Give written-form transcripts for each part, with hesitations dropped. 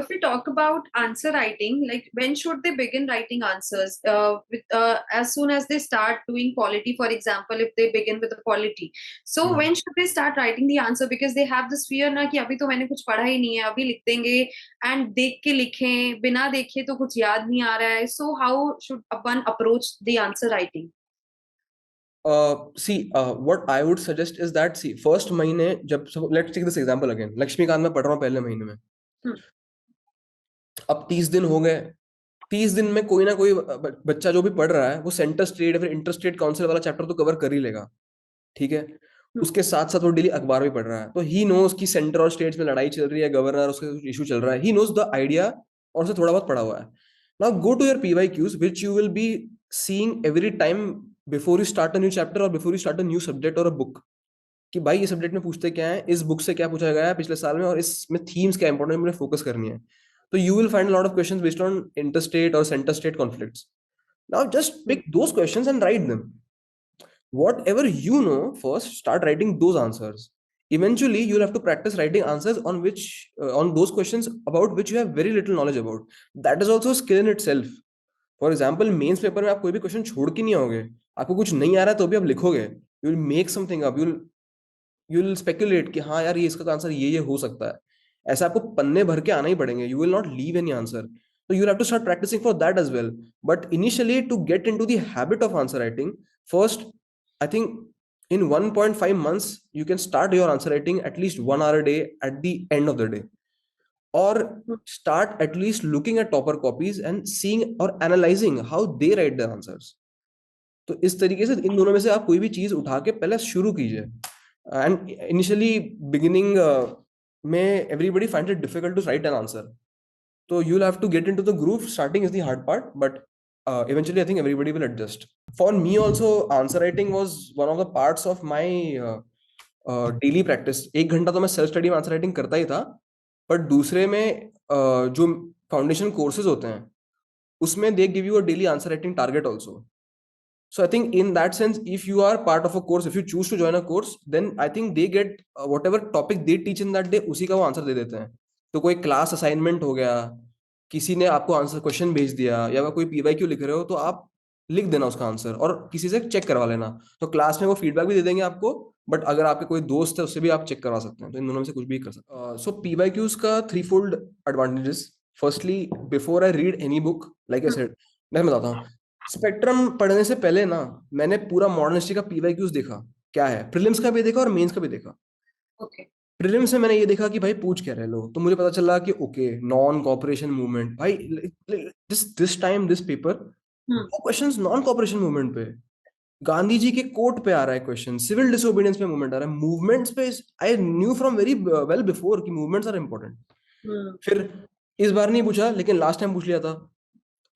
if we talk about answer writing, like when should they begin writing answers? As soon as they start doing polity, for example, if they begin with the polity, so when should they start writing the answer? Because they have this fear ना कि अभी तो मैंने कुछ पढ़ा ही नहीं है, अभी लिख देंगे, and देख के लिखें, बिना देखे तो कुछ याद नहीं आ रहा है. So how should one approach the answer writing? What I would suggest is that, first महीने जब, so let's take this example again. Laxmikant में पढ़ रहा हूँ पहले महीने में. अब 30 दिन हो गए. 30 दिन में कोई ना कोई बच्चा जो भी पढ़ रहा है वो सेंटर स्टेट या फिर इंटर स्टेट काउंसिल वाला चैप्टर तो कवर कर ही लेगा. ठीक है. उसके साथ साथ वो डेली अखबार भी पढ़ रहा है, तो ही नोज कि सेंटर और स्टेट्स में लड़ाई चल रही है, गवर्नर उसका इशू चल रहा है. ही नोज द आइडिया और उसे थोड़ा बहुत पढ़ा हुआ है. Now go to your PYQs which you will be seeing every time before you start a new chapter or before you start a new subject or a book. कि भाई ये सब्जेक्ट में पूछते क्या है, इस बुक से क्या पूछा गया है पिछले साल में, और इसमें थीम्स क्या इंपॉर्टेंट मुझे फोकस करनी है. तो you will find a lot of questions based on interstate or center state conflicts. Now just pick those questions and write them. Whatever you know, first start writing those answers. Eventually you'll have to practice writing answers on which on those questions about which you have very little knowledge about. That is also a skill in itself. For example mains paper में आप कोई भी question छोड़ के नहीं आओगे. आपको कुछ नहीं आ रहा है तो भी आप लिखोगे. You will make something up. You will speculate कि हाँ यार ये इसका आंसर ये हो सकता है. ऐसा आपको पन्ने भर के आना ही पड़ेंगे. You will not leave any answer. So you'll have to start practicing for that as well. But initially, to get into the habit of answer writing, first, I think in 1.5 months, you can start your answer writing at least 1 hour a day at the end of the day. Or start at least looking at topper copies and seeing or analyzing how they write their answers. तो इस तरीके से इन दोनों में से आप कोई भी चीज उठा के पहले शुरू कीजिए. एंड इनिशियली बिगिनिंग में everybody find it difficult to write an answer. So you'll have to get into the groove. Starting is the hard part, but eventually I think everybody will adjust. For me also, answer writing was one of the parts of my daily practice. 1 घंटा तो मैं self study में answer writing करता ही था, but दूसरे में जो foundation courses होते हैं उसमें they give you a daily answer writing target also. So I think in that sense, if you are part of a course, if you choose to join a course, then I think they get whatever topic they teach in that day, उसी का वो answer दे देते हैं. तो कोई class assignment हो गया, किसी ने आपको आंसर क्वेश्चन भेज दिया, या कोई PYQ लिख रहे हो तो आप लिख देना उसका आंसर और किसी से चेक करवा लेना. तो क्लास में वो फीडबैक भी दे देंगे आपको, बट अगर आपके कोई दोस्त है उससे भी आप चेक करवा सकते हैं. तो इन दोनों में से कुछ भी कर सकते हैं. सो PYQs का 3-fold advantages. Firstly, before I read any book, like I said, मैं बताता हूँ. स्पेक्ट्रम पढ़ने से पहले ना मैंने पूरा मॉडर्न हिस्ट्री का PYQs देखा क्या है, प्रीलिम्स का भी देखा और मेंस का भी देखा. प्रीलिम्स में मैंने ये देखा कि भाई पूछ क्या रहे लोग, तो मुझे पता चला कि ओके, नॉन कॉपरेशन मूवमेंट. भाई दिस टाइम दिस पेपर वो क्वेश्चंस नॉन कॉपरेशन मूवमेंट पे, गांधी जी के कोट पे आ रहा है क्वेश्चन, सिविल डिसोबीडियंस पे मूवमेंट आ रहा है. मूवमेंट्स पे I knew from very well before कि मूवमेंट्स आर इंपॉर्टेंट. फिर इस बार नहीं पूछा लेकिन लास्ट टाइम पूछ लिया था.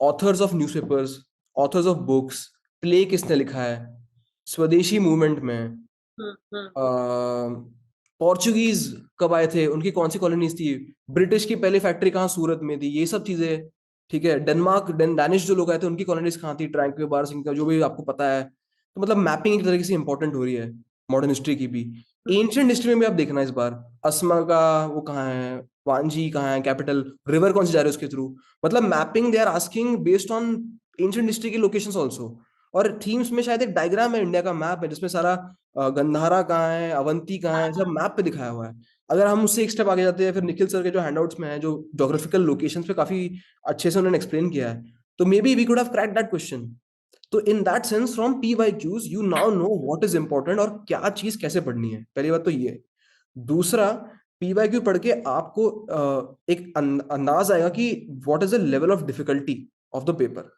Authors of newspapers, authors of books, play किसने लिखा है, स्वदेशी मूवमेंट में पोर्चुगीज कब आए थे, उनकी कौन सी कॉलोनीज थी, ब्रिटिश की पहली फैक्ट्री कहाँ सूरत में थी, ये सब चीजें. ठीक है. डेनमार्क डैनिश जो लोग आए थे उनकी कॉलोनीज कहाँ थी, ट्रैंक्विबार सिंह का, जो भी आपको पता है. तो मतलब मैपिंग एक तरीके से इंपॉर्टेंट हो रही है मॉडर्न हिस्ट्री की भी. एंशिएंट हिस्ट्री में भी आप देखना इस बार, असमा का वो कहाँ है, वांजी कहाँ है, कैपिटल, रिवर कौन से जा रहे हैं उसके थ्रू. मतलब mapping they are asking based on ancient history की लोकेशंस आल्सो. और थीम्स में शायद एक डायग्राम है, इंडिया का मैप है जिसमें सारा गंधारा कहाँ है, अवंती कहाँ है, सब मैप पे दिखाया हुआ है. अगर हम उससे एक स्टेप आगे जाते हैं, फिर निखिल सर के जो हैंडआउट्स में है, जो ज्योग्राफिकल लोकेशंस पे काफी अच्छे से उन्होंने एक्सप्लेन किया है, तो may be we could have cracked that question. तो in that sense from PYQs you now know what is important और क्या चीज कैसे पढ़नी है. पहली बात तो ये. दूसरा, PYQ पढ़ के आपको एक अंदाज आएगा कि what is the level of difficulty of the paper,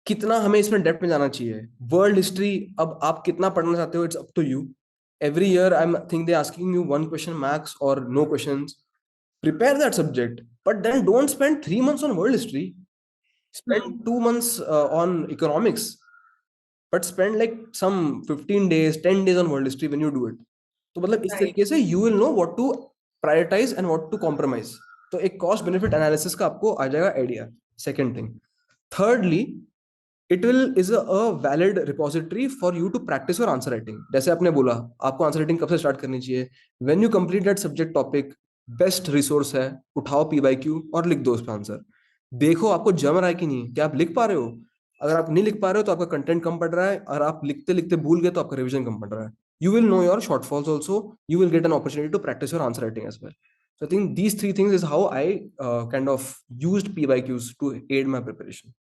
कितना हमें इसमें डेप्थ में जाना चाहिए. वर्ल्ड हिस्ट्री अब आप कितना पढ़ना चाहते हो, it's up to you. Every year I'm think they asking you 1 question max or no questions. Prepare that subject, but then don't spend 3 months on world history. Spend 2 months on economics, but spend like some 15 days, 10 days on world history when you do it. तो मतलब इस तरीके से you will know what to prioritize and what to compromise. तो एक cost benefit analysis का आपको आ जाएगा idea. Second thing. Thirdly, it is a valid repository for you to practice your answer writing. जैसे आपने बोला आपको आंसर राइटिंग कब से स्टार्ट करनी चाहिए, when you complete that subject topic, best resource है, उठाओ P by Q और लिख दो उस पर आंसर। देखो आपको जम रहा है कि नहीं, क्या आप लिख पा रहे हो। अगर आप नहीं लिख पा रहे हो तो आपका कंटेंट कम पड़ रहा है, और आप लिखते लिखते भूल गए तो आपका रिवीजन कम पड़ रहा है। You will know your shortfalls also. You will get an opportunity to practice your answer writing as well. So I think these three things is how I kind of used P by Qs to aid my preparation.